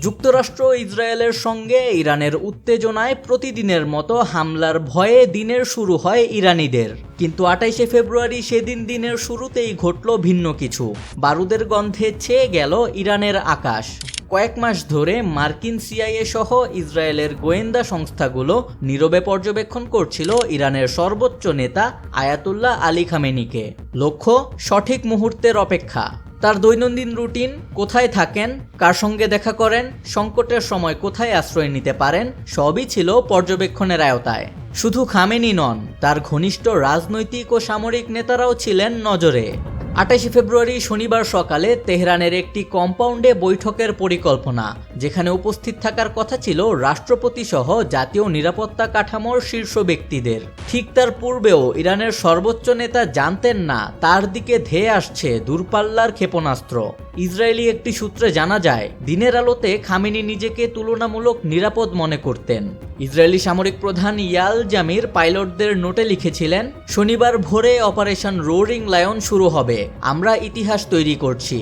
যুক্তরাষ্ট্র ইসরায়েলের সঙ্গে ইরানের উত্তেজনায় প্রতিদিনের মতো হামলার ভয়ে দিনের শুরু হয় ইরানিদের। কিন্তু ২৮শে ফেব্রুয়ারি সেদিন দিনের শুরুতেই ঘটল ভিন্ন কিছু। বারুদের গন্ধে ছেয়ে গেল ইরানের আকাশ। কয়েক মাস ধরে মার্কিন সিআইএ সহ ইসরায়েলের গোয়েন্দা সংস্থাগুলো নীরবে পর্যবেক্ষণ করছিল ইরানের সর্বোচ্চ নেতা আয়াতুল্লাহ আলী খামেনিকে। লক্ষ্য সঠিক মুহূর্তের অপেক্ষা। তার দৈনন্দিন রুটিন, কোথায় থাকেন, কার সঙ্গে দেখা করেন, সংকটের সময় কোথায় আশ্রয় নিতে পারেন, সবই ছিল পর্যবেক্ষণের আওতায়। শুধু খামেনি নন, তার ঘনিষ্ঠ রাজনৈতিক ও সামরিক নেতারাও ছিলেন নজরে। ২৮শে ফেব্রুয়ারি শনিবার সকালে তেহরানের একটি কম্পাউন্ডে বৈঠকের পরিকল্পনা, যেখানে উপস্থিত থাকার কথা ছিল রাষ্ট্রপতি সহ জাতীয় নিরাপত্তা কাঠামোর শীর্ষ ব্যক্তিদের। ঠিক তার পূর্বেও ইরানের সর্বোচ্চ নেতা জানতেন না তার দিকে ধেয়ে আসছে দূরপাল্লার ক্ষেপণাস্ত্র। ইসরায়েলি একটি সূত্রে জানা যায়, দিনের আলোতে খামেনি নিজেকে তুলনামূলক নিরাপদ মনে করতেন। ইসরায়েলি সামরিক প্রধান ইয়াল জামির পাইলটদের নোটে লিখেছিলেন, শনিবার ভোরে অপারেশন রোরিং লায়ন শুরু হবে, আমরা ইতিহাস তৈরি করছি।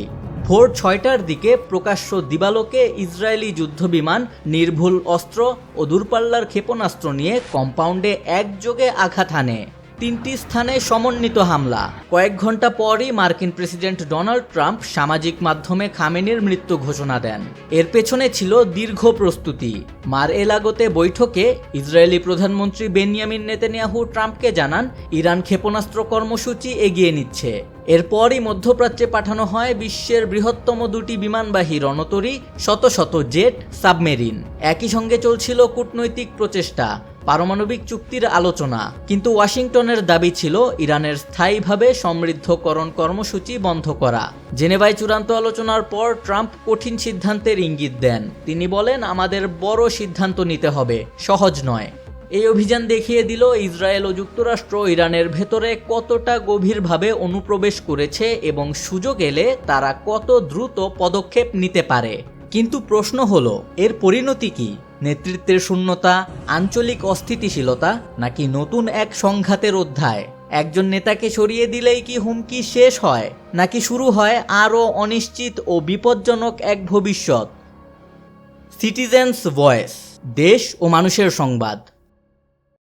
ভোর ৬টার দিকে প্রকাশ্য দিবালোকে ইসরায়েলি যুদ্ধবিমান নির্ভুল অস্ত্র ও দূরপাল্লার ক্ষেপণাস্ত্র নিয়ে কম্পাউন্ডে একযোগে আঘাত হানে। ৩টি স্থানে সমন্বিত হামলা। কয়েক ঘন্টা পরই মার্কিন প্রেসিডেন্ট ডোনাল্ড ট্রাম্প সামাজিক মাধ্যমে খামেনির মৃত্যু ঘোষণা দেন। এর পেছনে ছিল দীর্ঘ প্রস্তুতি। মার এ লাগোতে বৈঠকে ইসরায়েলি প্রধানমন্ত্রী বেনিয়ামিন নেতানিয়াহু ট্রাম্পকে জানান, ইরান ক্ষেপণাস্ত্র কর্মসূচি এগিয়ে নিচ্ছে। এরপরই মধ্যপ্রাচ্যে পাঠানো হয় বিশ্বের বৃহত্তম দুটি বিমানবাহী রণতরী, শত শত জেট, সাবমেরিন। একই সঙ্গে চলছিল কূটনৈতিক প্রচেষ্টা, পারমাণবিক চুক্তির আলোচনা। কিন্তু ওয়াশিংটনের দাবি ছিল ইরানের স্থায়ীভাবে সমৃদ্ধকরণ কর্মসূচি বন্ধ করা। জেনেভায় চূড়ান্ত আলোচনার পর ট্রাম্প কঠিন সিদ্ধান্তের ইঙ্গিত দেন। তিনি বলেন, আমাদের বড় সিদ্ধান্ত নিতে হবে, সহজ নয়। এই অভিযান দেখিয়ে দিল ইসরায়েল ও যুক্তরাষ্ট্র ইরানের ভেতরে কতটা গভীরভাবে অনুপ্রবেশ করেছে এবং সুযোগ এলে তারা কত দ্রুত পদক্ষেপ নিতে পারে। কিন্তু প্রশ্ন হলো, এর পরিণতি কি? নেতৃত্বের শূন্যতা, আঞ্চলিক অস্থিতিশীলতা, নাকি নতুন এক সংঘাতের অধ্যায়? একজন নেতাকে সরিয়ে দিলেই কি হুমকি শেষ হয়, নাকি শুরু হয় আরও অনিশ্চিত ও বিপজ্জনক এক ভবিষ্যৎ? সিটিজেন্স ভয়েস, দেশ ও মানুষের সংবাদ।